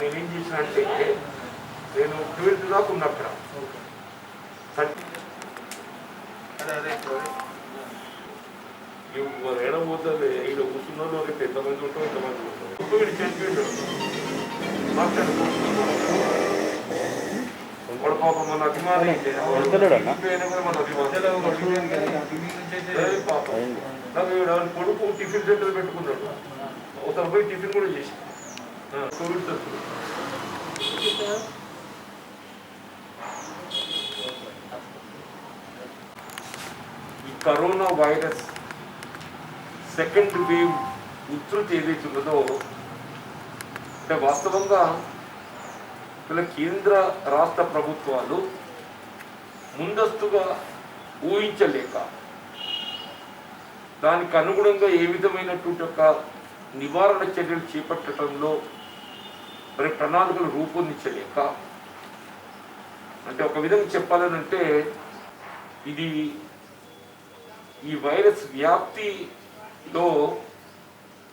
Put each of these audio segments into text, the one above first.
నేనేం చేసిన అంటే నేను 12th దాకా ఉన్నా అక్కడ. ఏడబోతుంది ఇక్కడ కూర్చున్న రేపు ఎంతమంది ఉంటాం ఎంతమంది ఉంటాం. వీడు చనిపోయాడు వాడు పాపం మన అభిమాని పాపం నాకు కొడుకు టిఫిన్ సెంటర్ పెట్టుకున్నాడు. ఒకసారి పోయి టిఫిన్ కూడా చేసి కోవిడ్ తక్కువ. ఈ కరోనా వైరస్ సెకండ్ వేవ్ ఉధృతి ఏదైతే ఉన్నదో అంటే వాస్తవంగా వీళ్ళ కేంద్ర రాష్ట్ర ప్రభుత్వాలు ముందస్తుగా ఊహించలేక దానికి అనుగుణంగా ఏ విధమైనటువంటి ఒక నివారణ చర్యలు చేపట్టడంలో మరి ప్రణాళికలు రూపొందించలేక అంటే ఒక విధంగా చెప్పాలనంటే ఇది ఈ వైరస్ వ్యాప్తిలో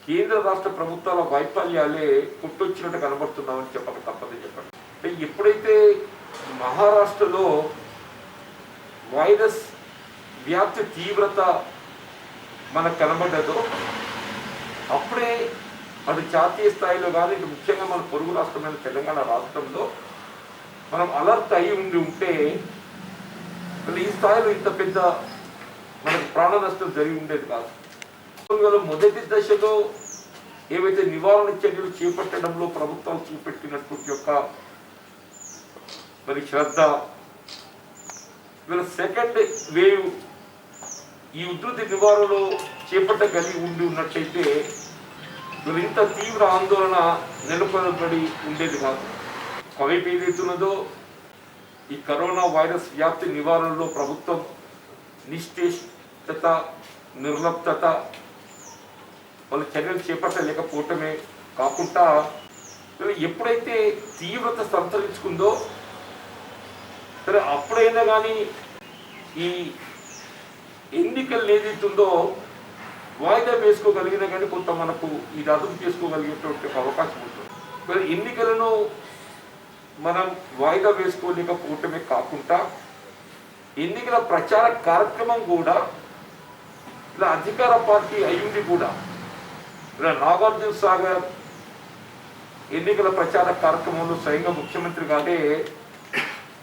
కేంద్ర రాష్ట్ర ప్రభుత్వాల వైఫల్యాలే పుట్టొచ్చినట్టు కనబడుతున్నామని చెప్పక తప్పదని చెప్పండి. అంటే ఎప్పుడైతే మహారాష్ట్రలో వైరస్ వ్యాప్తి తీవ్రత మనకు కనబడ్డదో అప్పుడే అది జాతీయ స్థాయిలో కానీ ఇటు ముఖ్యంగా మన పొరుగు రాష్ట్రమైన తెలంగాణ రాష్ట్రంలో మనం అలర్ట్ అయి ఉంటే ఈ స్థాయిలో ఇంత పెద్ద మనకు ప్రాణ నష్టం జరిగి ఉండేది కాదు. మొదటి దశలో ఏవైతే నివారణ చర్యలు చేపట్టడంలో ప్రభుత్వాలు చూపెట్టినటువంటి యొక్క మరి శ్రద్ధ వీళ్ళ సెకండ్ వేవ్ ఈ ఉధృతి నివారణలో చేపట్టగలిగి ఉండి ఉన్నట్టయితే వీళ్ళు ఇంత తీవ్ర ఆందోళన నెలకొనబడి ఉండేది కాదు. ఒకవైపు ఏదైతున్నదో ఈ కరోనా వైరస్ వ్యాప్తి నివారణలో ప్రభుత్వం నిశ్చేష్టత నిర్లప్తత వాళ్ళు చర్యలు చేపట్టలేకపోవటమే కాకుండా ఎప్పుడైతే తీవ్రత సంతరించుకుందో సరే అప్పుడైనా కానీ ఈ ఎన్నికలు ఏదైతుందో వాయిదా వేసుకోగలిగినా కానీ కొంత మనకు ఇది అదుపు చేసుకోగలిగేటువంటి అవకాశం ఉంటుంది. మరి ఎన్నికలను మనం వాయిదా వేసుకోలేకపోవటమే కాకుండా ఎన్నికల ప్రచార కార్యక్రమం కూడా ఇలా అధికార పార్టీ అయ్యింది కూడా ఇలా నాగార్జున సాగర్ ఎన్నికల ప్రచార కార్యక్రమంలో స్వయంగా ముఖ్యమంత్రి గారే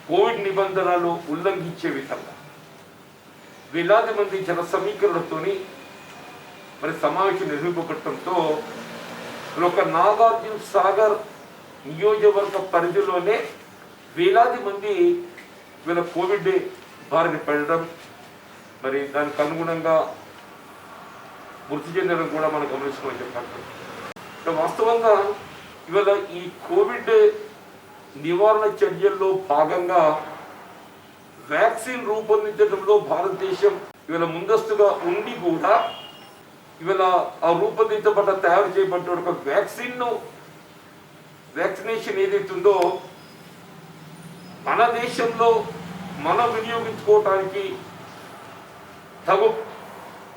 కోవిడ్ నిబంధనలు ఉల్లంఘించే విధంగా వేలాది మంది జన సమీకరణతోని మరి సమావేశం నిర్వహింపబడటంతో ఒక నాగార్జున సాగర్ నియోజకవర్గ పరిధిలోనే వేలాది మంది వీళ్ళ కోవిడ్ బారిన పడడం మరి దానికి అనుగుణంగా మృతి చెందడం కూడా మనం గమనించుకోమని చెప్పారు. వాస్తవంగా ఇవాళ ఈ కోవిడ్ నివారణ చర్యల్లో భాగంగా వ్యాక్సిన్ రూపొందించడంలో భారతదేశం ఇవాళ ముందస్తుగా ఉండి కూడా ఇవాళ ఆ రూపొందించబడ్డ తయారు చేయబడ్డ ఒక వ్యాక్సినేషన్ ఏదైతుందో మన దేశంలో మనం వినియోగించుకోవటానికి తగు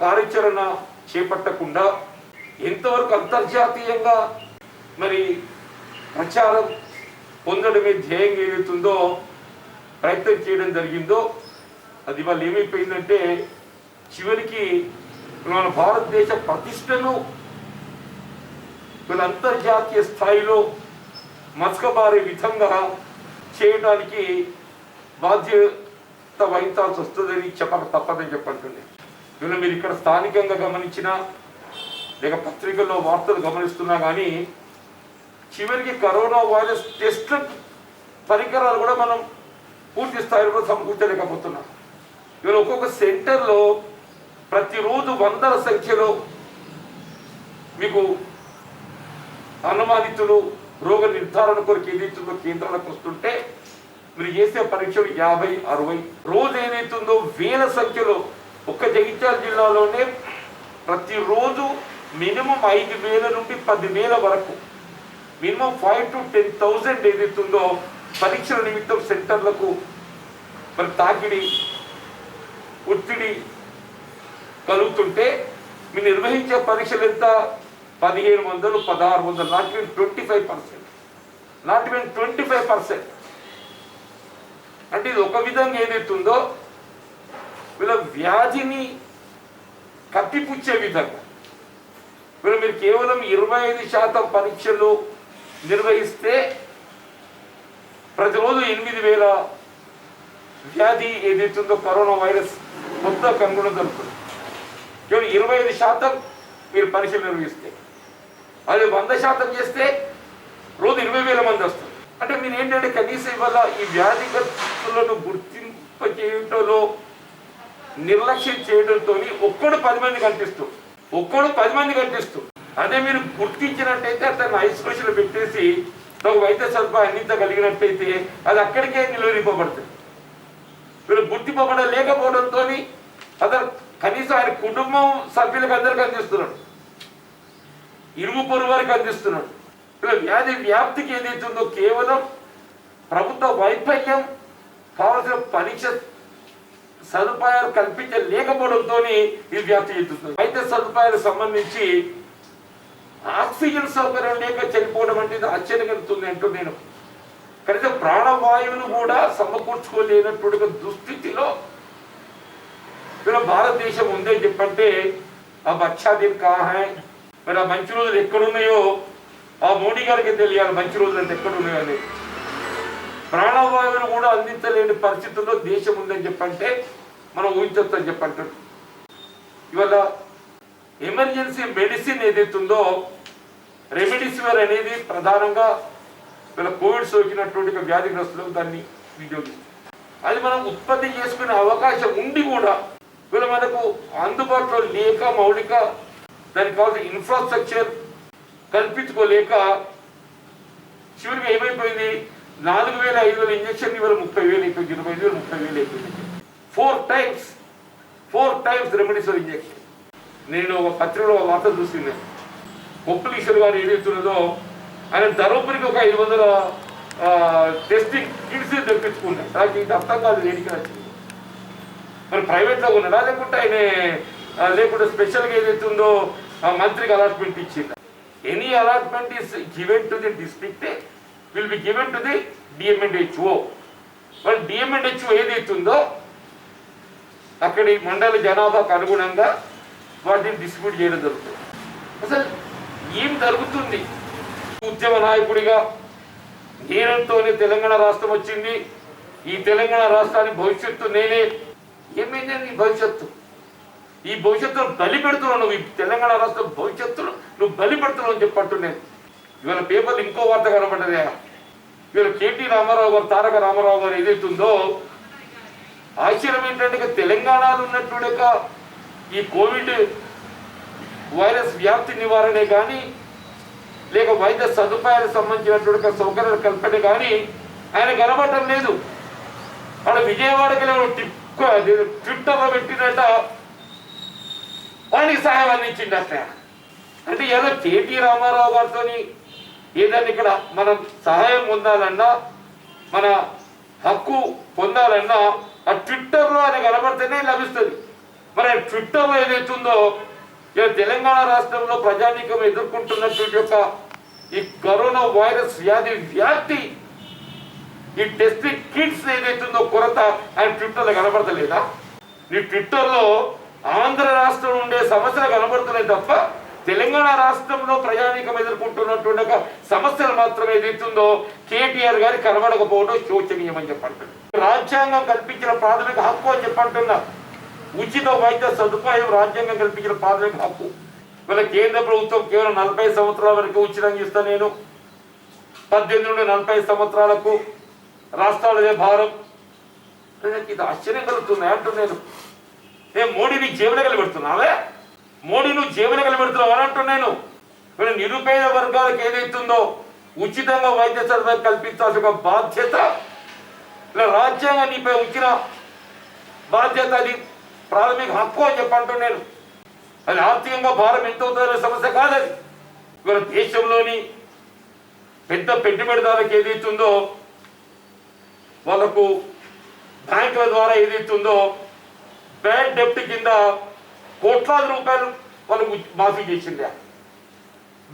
కార్యాచరణ చేపట్టకుండా ఎంతవరకు అంతర్జాతీయంగా మరి ప్రచారం పొందడమే ధ్యేయంగా ఏదైతుందో ప్రయత్నం చేయడం జరిగిందో అది వాళ్ళు ఏమైపోయిందంటే చివరికి మన భారతదేశ ప్రతిష్టను వీళ్ళ అంతర్జాతీయ స్థాయిలో మసకబారే విధంగా చేయడానికి బాధ్యత వహించాల్సి వస్తుందని చెప్పక తప్పదని చెప్పంటుంది. వీళ్ళు మీరు ఇక్కడ స్థానికంగా గమనించినా లేక పత్రికల్లో వార్తలు గమనిస్తున్నా కానీ చివరికి కరోనా వైరస్ టెస్ట్ పరికరాలు కూడా మనం పూర్తి స్థాయిలో సమకూర్చలేకపోతున్నాం. ఇవాళ ఒక్కొక్క సెంటర్లో ప్రతిరోజు వందల సంఖ్యలో మీకు అనుమానితులు రోగ నిర్ధారణ కొరకు ఏదైతుందో కేంద్రాలకు వస్తుంటే మీరు చేసే పరీక్షలు 50-60 రోజు ఏదైతుందో వేల సంఖ్యలో ఒక్క జగిత్యాల జిల్లాలోనే ప్రతిరోజు మినిమం 5,000 నుండి 10,000 వరకు మినిమం 5,000 to 10,000 ఏదైతుందో పరీక్షల నిమిత్తం సెంటర్లకు మరి తాకిడి ఒత్తిడి కలుగుతుంటే మీరు నిర్వహించే పరీక్షలు ఎంత? 1500, 1600, నాట్ ఈవెన్ 25%, నాట్ ఈవెన్ 25%. అంటే ఇది ఒక విధంగా ఏదైతుందో వీళ్ళ వ్యాధిని కప్పిపుచ్చే విధంగా వీళ్ళు మీరు కేవలం 25% పరీక్షలు నిర్వహిస్తే ప్రతిరోజు 8000 వ్యాధి ఏదైతుందో కరోనా వైరస్ కొత్త కనుగొనడం జరుగుతుంది. కేవలం 25% మీరు పరీక్షలు నిర్వహిస్తే, అదే 100% చేస్తే రోజు 20,000 మంది వస్తారు. అంటే మీరు ఏంటంటే కనీసం ఇవాళ ఈ వ్యాధిగ్రస్తులను గుర్తింపచేయటంలో నిర్లక్ష్యం చేయడంతో ఒక్కడు 10 మంది కనిపిస్తూ, అదే మీరు గుర్తించినట్టయితే అతన్ని ఐసోలేషన్ పెట్టేసి తగు వైద్య సదుపాయం అందించగలిగినట్టయితే అది అక్కడికే నిలువరింపబడుతుంది. వీళ్ళు గుర్తింపబడ లేకపోవడంతో అతను కనీసం ఆయన కుటుంబం సభ్యులకు అందరికి అందిస్తున్నాడు, ఇరుగు పొరుగు వారికి అందిస్తున్నాడు. ఇలా వ్యాధి వ్యాప్తికి ఏదైతుందో కేవలం ప్రభుత్వ వైఫల్యం, కావాల్సిన పరీక్ష సదుపాయాలు కల్పించలేకపోవడంతో ఇది వ్యాప్తి చెందుతుంది. వైద్య సదుపాయాలకు సంబంధించి ఆక్సిజన్ సౌకర్యం లేక చనిపోవడం అంటే ఆశ్చర్యం కలుగుతుంది అంటూ నేను కనీసం ప్రాణవాయువును కూడా సమకూర్చుకోలేనటువంటి దుస్థితిలో ఇలా భారతదేశం ఉందని చెప్పంటే ఆ అచ్చా దిన్ కహా హై, మరి ఆ మంచి రోజులు ఎక్కడున్నాయో ఆ మోడీ గారికి తెలియాలి. మంచి రోజులు అంటే ఎక్కడున్నాయో అని. ప్రాణవాయువును కూడా అందించలేని పరిస్థితుల్లో దేశం ఉందని చెప్పంటే మనం ఊహించొచ్చని చెప్పంటారు. ఇవాళ ఎమర్జెన్సీ మెడిసిన్ ఏదైతుందో రెమిడిసివిర్ అనేది ప్రధానంగా వీళ్ళ కోవిడ్ సోకినటువంటి వ్యాధిగ్రస్తులకు దాన్ని వినియోగిస్తారు. అది మనం ఉత్పత్తి చేసుకునే అవకాశం ఉండి కూడా వీళ్ళ మనకు అందుబాటులో లేక మౌలిక దానికి కావాల్సిన ఇన్ఫ్రాస్ట్రక్చర్ కల్పించుకోలేక చివరికి ఏమైపోయింది, 4,000, 5,000 ఇంజక్షన్ ఇవాళ 30,000 అయిపోయింది, 25,000, 30,000 అయిపోయింది. 4 times రెమిడిసివిర్ ఇంజక్షన్. నేను ఒక పత్రికలో వార్త చూసింది. కొప్పులీశ్వర్ గారు ఏదైతున్నదో ఆయన ధర్మపురికి ఒక 500 టెస్టింగ్ కిట్స్ తెప్పించుకున్నాడు. నాకు ఇది అర్థం కాదు, దేనికి వచ్చింది. మరి ప్రైవేట్లో ఉన్నాడా లేకుంటే ఆయన లేకుంటే స్పెషల్గా ఏదైతుందో మంత్రికి అలాట్మెంట్ ఇచ్చింది. Any allotment is given to the district will be given to the DM and HO. మరి డిఎంఎండ్హెచ్ఓ ఏదైతుందో అక్కడి మండల జనాభాకు అనుగుణంగా వాటిని డిస్ట్రిబ్యూట్ చేయడం జరుగుతుంది. అసలు ఏం జరుగుతుంది? ఉద్యమ నాయకుడిగా నేనంతోనే తెలంగాణ రాష్ట్రం వచ్చింది, ఈ తెలంగాణ రాష్ట్రానికి భవిష్యత్తు నేనే. ఏమైంది ఈ భవిష్యత్తును బలి పెడుతున్నావు నువ్వు, ఈ తెలంగాణ రాష్ట్ర భవిష్యత్తును నువ్వు బలి పెడుతున్నావు అని చెప్పట్టు నేను. ఇవాళ పేపర్లు ఇంకో వార్త కనబడ్డదే. ఇవాళ కేటీ రామారావు గారు, తారక రామారావు గారు ఏదైతుందో ఆశ్చర్యం ఏంటంటే తెలంగాణలో ఉన్నటువంటి ఈ కోవిడ్ వైరస్ వ్యాప్తి నివారణే కానీ లేక వైద్య సదుపాయాలకు సంబంధించినటువంటి సౌకర్యాల కల్పన కానీ ఆయన కనబడటం లేదు. వాడు విజయవాడకి ట్విట్టర్లో పెట్టినట్ట వాడికి సహాయం అందించిండట. అంటే ఏదో కేటీ రామారావు గారితో ఏదైనా ఇక్కడ మనం సహాయం పొందాలన్నా మన హక్కు పొందాలన్నా ఆ ట్విట్టర్లో ఆయన కనబడితేనే లభిస్తుంది. మరి ట్విట్టర్లో ఏదైతుందో తెలంగాణ రాష్ట్రంలో ప్రజానీకం ఎదుర్కొంటున్నటువంటి ఈ కరోనా వైరస్ వ్యాధి వ్యాప్తి, ఈ టెస్టింగ్ కిట్స్ ఏదైతుందో కొరత ఆయన ట్విట్టర్లో కనబడతలేదా? నీ ట్విట్టర్లో ఆంధ్ర రాష్ట్రం ఉండే సమస్యలు కనబడుతున్నాయి తప్ప తెలంగాణ రాష్ట్రంలో ప్రజానీకం ఎదుర్కొంటున్నటువంటి సమస్యలు మాత్రం ఏదైతుందో కేటీఆర్ గారికి కనబడకపోవడం శోచనీయమని చెప్పంటున్నారు. రాజ్యాంగం కల్పించిన ప్రాథమిక హక్కు అని చెప్పంటున్నా. ఉచిత వైద్య సదుపాయం రాజ్యాంగం కల్పించిన ప్రాథమిక హక్కు. వీళ్ళ కేంద్ర ప్రభుత్వం కేవలం 40 సంవత్సరాల వరకు ఉచితంగా ఇస్తా, నేను 18 నుండి 40 సంవత్సరాలకు రాష్ట్రాలదే భారం. ఇది ఆశ్చర్యం కలుగుతుంది అంటున్నాను. మోడీ నీకు జేబులు కలిపెడుతున్నావే, మోడీ నువ్వు జేబులు కలిపెడుతున్నావు అని అంటున్నాను. వీళ్ళ నిరుపేద వర్గాలకు ఏదైతుందో ఉచితంగా వైద్య సదుపాయం కల్పించాల్సిన బాధ్యత ఇలా రాజ్యాంగం నీపై ఉంచిన బాధ్యత, అది ప్రాథమిక హక్కు అని చెప్పంటున్నాను. అది ఆర్థికంగా భారం ఎంత అవుతుందనే సమస్య కాదది. ఇవాళ దేశంలోని పెద్ద పెట్టుబడిదారులకు ఏదైతుందో వాళ్ళకు బ్యాంకుల ద్వారా ఏదైతుందో బ్యాడ్ డెప్ట్ కింద కోట్లాది రూపాయలు వాళ్ళకు మాఫీ చేసిండే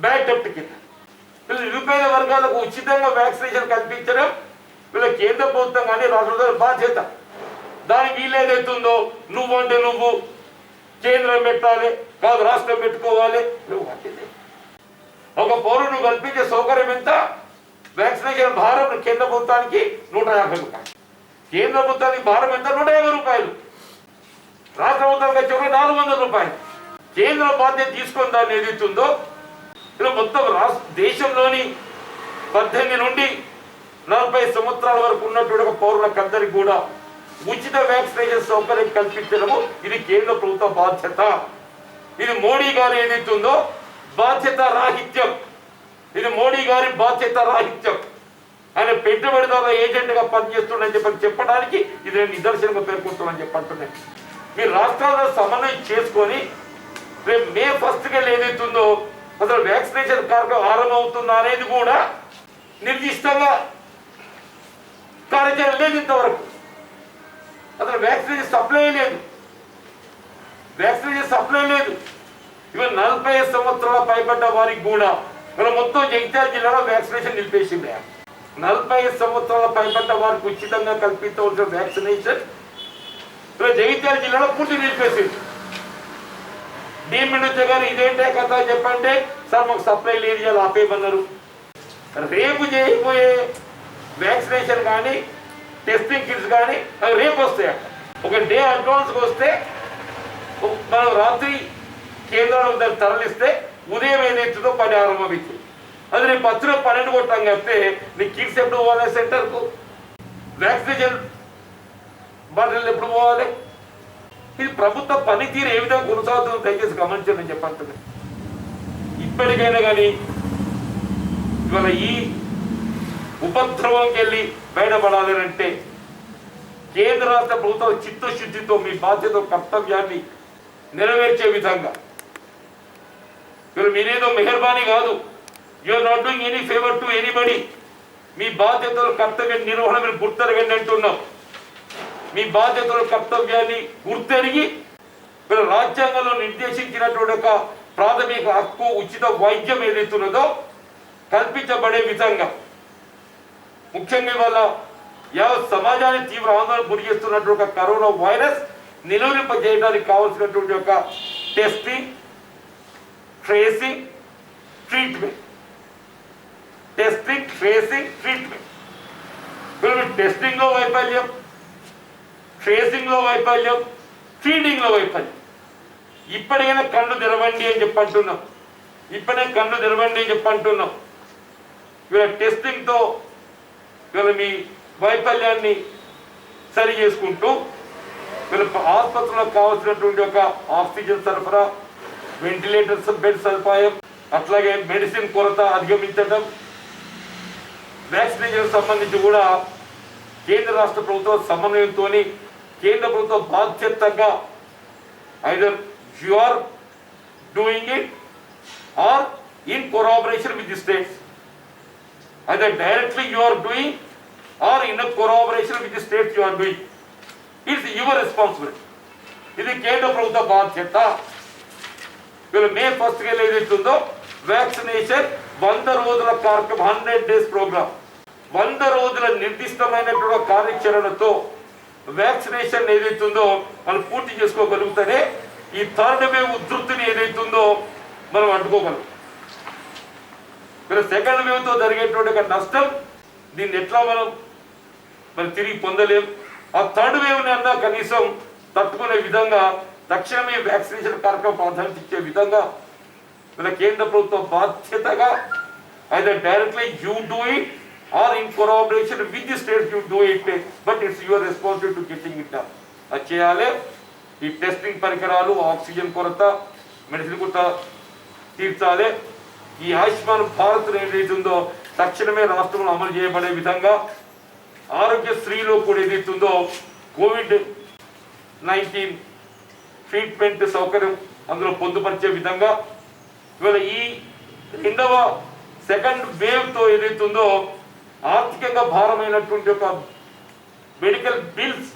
బ్యాడ్ డెప్ట్ కింద. వీళ్ళు నిరుపేద వర్గాలకు ఉచితంగా వ్యాక్సినేషన్ కల్పించడం వీళ్ళ కేంద్ర ప్రభుత్వం కానీ రాష్ట్ర బాధ్యత. దానికి వీళ్ళు ఏదైతుందో నువ్వు అంటే నువ్వు కేంద్రం పెట్టాలి కాదు రాష్ట్రం పెట్టుకోవాలి. ఒక పౌరుడు కల్పించే సౌకర్యం ఎంత? వ్యాక్సినేషన్ భారం కేంద్ర ప్రభుత్వానికి 150 రూపాయలు, కేంద్ర ప్రభుత్వానికి భారం ఎంత? 150 రూపాయలు, రాష్ట్ర ప్రభుత్వానికి వచ్చే 400 రూపాయలు. కేంద్ర బాధ్యత తీసుకొని దాన్ని ఏదైతుందో ఇలా మొత్తం దేశంలోని 18 నుండి 40 సంవత్సరాల వరకు ఉన్నటువంటి పౌరులకు అందరికీ కూడా ఉచిత వ్యాక్సినేషన్ సౌకర్యం కల్పించడము ఇది కేంద్ర ప్రభుత్వ బాధ్యత. ఇది మోడీ గారు ఏదైతుందో బాధ్యత రాహిత్యం. ఇది మోడీ గారి బాధ్యత రాహిత్యం. ఆయన పెట్టుబడిదారుల ఏజెంట్గా పనిచేస్తుండని చెప్పడానికి ఇది నేను నిదర్శనంగా పేర్కొంటామని చెప్పంటున్నాను. మీరు రాష్ట్రాల్లో సమన్వయం చేసుకొని రేపు మే 1 ఏదైతుందో అసలు వ్యాక్సినేషన్ కార్యక్రమం ఆరంభమవుతుందా అనేది కూడా నిర్దిష్టంగా కార్యాచరణ లేదు. ఇంతవరకు అసలు వ్యాక్సినేషన్ సప్లై లేదు, వ్యాక్సినేషన్ సప్లై లేదు. ఇవాళ 40 సంవత్సరాల పైబడ్డ వారికి కూడా ఇలా మొత్తం జగిత్యాల జిల్లాలో వ్యాక్సినేషన్ నిలిపేసింది. 40 సంవత్సరాల పైబడ్డ వారికి ఉచితంగా కల్పించవలసిన వ్యాక్సినేషన్ ఇలా జగిత్యాల జిల్లాలో పూర్తి నిలిపేసింది. డీఎంఎన్హెచ్ఓ గారు ఇదేంటే కథ చెప్పంటే సార్ మాకు సప్లై లేదు ఇవాళ ఆపేయమన్నారు. రేపు చేయబోయే వ్యాక్సినేషన్ కానీ టెస్టింగ్ కిట్స్ కానీ అవి రేపు వస్తాయి. ఒక డే అడ్వాన్స్గా వస్తే మనం రాత్రి కేంద్రాలకు దాన్ని తరలిస్తే ఉదయం ఏదైతుందో పని ఆరంభమవుతుంది. అది రేపు 12 కొట్టాం చెప్తే నీ కిట్స్ ఎప్పుడు పోవాలి, సెంటర్కు వ్యాక్సినేషన్ బాటిల్ ఎప్పుడు పోవాలి? ఇది ప్రభుత్వ పనితీరు ఏ విధంగా కొనసాగుతుందో దయచేసి గమనించండి చెప్పండి. ఇప్పటికైనా కానీ ఇవాళ ఈ ఉపద్రవంకి వెళ్ళి బయటపడాలి అంటే కేంద్ర రాష్ట్ర ప్రభుత్వం చిత్తశుద్ధితో మీ బాధ్యత కర్తవ్యాన్ని నెరవేర్చే విధంగా మీరేదో మెహర్బానీ కాదు, you're not doing any favour to anybody. మీ బాధ్యతల కర్తవ్య నిర్వహణ మీరు గుర్తెరగండి అంటున్నాం. మీ బాధ్యతల కర్తవ్యాన్ని గుర్తెరిగి మీరు రాజ్యాంగంలో నిర్దేశించినటువంటి ఒక ప్రాథమిక హక్కు ఉచిత వైద్యం ఏదైతున్నదో కల్పించబడే విధంగా ముఖ్యంగా ఇవాళ యావత్ సమాజాన్ని తీవ్ర ఆందోళన గురి చేస్తున్నటువంటి ఒక కరోనా వైరస్ నిలువరింపజేయడానికి కావాల్సినటువంటి ఒక testing, tracing, treatment. Testing, tracing, treatment. టెస్టింగ్లో వైఫల్యం, ట్రేసింగ్లో వైఫల్యం, ఫీడింగ్లో వైఫల్యం. ఇప్పటికైనా కళ్ళు తెరవండి అని చెప్పంటున్నాం. ఇప్పుడే కళ్ళు తెరవండి అని చెప్పంటున్నాం. ఇవాళ టెస్టింగ్తో ఇవాళ మీ వైఫల్యాన్ని సరి చేసుకుంటూ వీళ్ళ ఆసుపత్రులకు కావాల్సినటువంటి ఒక ఆక్సిజన్ సరఫరా, వెంటిలేటర్స్ బెడ్ సదుపాయం, అట్లాగే మెడిసిన్ కొరత అధిగమించడం, వ్యాక్సినేషన్ సంబంధించి కూడా కేంద్ర రాష్ట్ర ప్రభుత్వ సమన్వయంతో కేంద్ర ప్రభుత్వ బాధ్యతగా either you are doing it or in cooperation with the states. Either directly you are doing or in a collaboration with the states you are doing. It's your responsibility. ఇది కేంద్ర ప్రభుత్వ బాధ్యత. వీళ్ళు మే 1 ఏదైతుందో వ్యాక్సినేషన్ 100 రోజుల కార్యక్రమం, 100 days ప్రోగ్రామ్, 100 రోజుల నిర్దిష్టమైనటువంటి కార్యాచరణతో వ్యాక్సినేషన్ ఏదైతుందో మనం పూర్తి చేసుకోగలుగుతానే ఈ థర్డ్ వేవ్ ఉధృతిని ఏదైతుందో మనం అడ్డుకోగలం. సెకండ్ వేవ్తో జరిగేటువంటి ఒక నష్టం దీన్ని ఎట్లా మనం తిరిగి పొందలేం. ఆ థర్డ్ వేవ్ని అన్నా కనీసం తట్టుకునే విధంగా తక్షణమే వ్యాక్సినేషన్ కార్యక్రమం ప్రాధాన్యత ఇచ్చే విధంగా మన కేంద్ర ప్రభుత్వ బాధ్యతగా either directly you do it or in cooperation with the states you do it, but it's your responsibility to getting it done. అది చేయాలి. ఈ టెస్టింగ్ పరికరాలు, ఆక్సిజన్ కొరత, మెడిసిన్ కొరత తీర్చాలి. ఈ ఆయుష్మాన్ భారత్ ఏదైతుందో తక్షణమే రాష్ట్రంలో అమలు చేయబడే విధంగా ఆరోగ్యశ్రీలో కూడా ఏదైతుందో COVID-19 ట్రీట్మెంట్ సౌకర్యం అందులో పొందుపరిచే విధంగా ఇవాళ ఈ రెండవ సెకండ్ వేవ్తో ఏదైతుందో ఆర్థికంగా భారమైనటువంటి ఒక మెడికల్ బిల్స్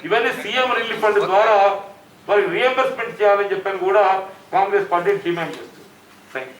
ఇవన్నీ సీఎం రిలీఫ్ ఫండ్ ద్వారా మరి రియంబర్స్మెంట్ చేయాలని చెప్పని కూడా కాంగ్రెస్ పార్టీ డిమాండ్ చేస్తుంది. Thank you.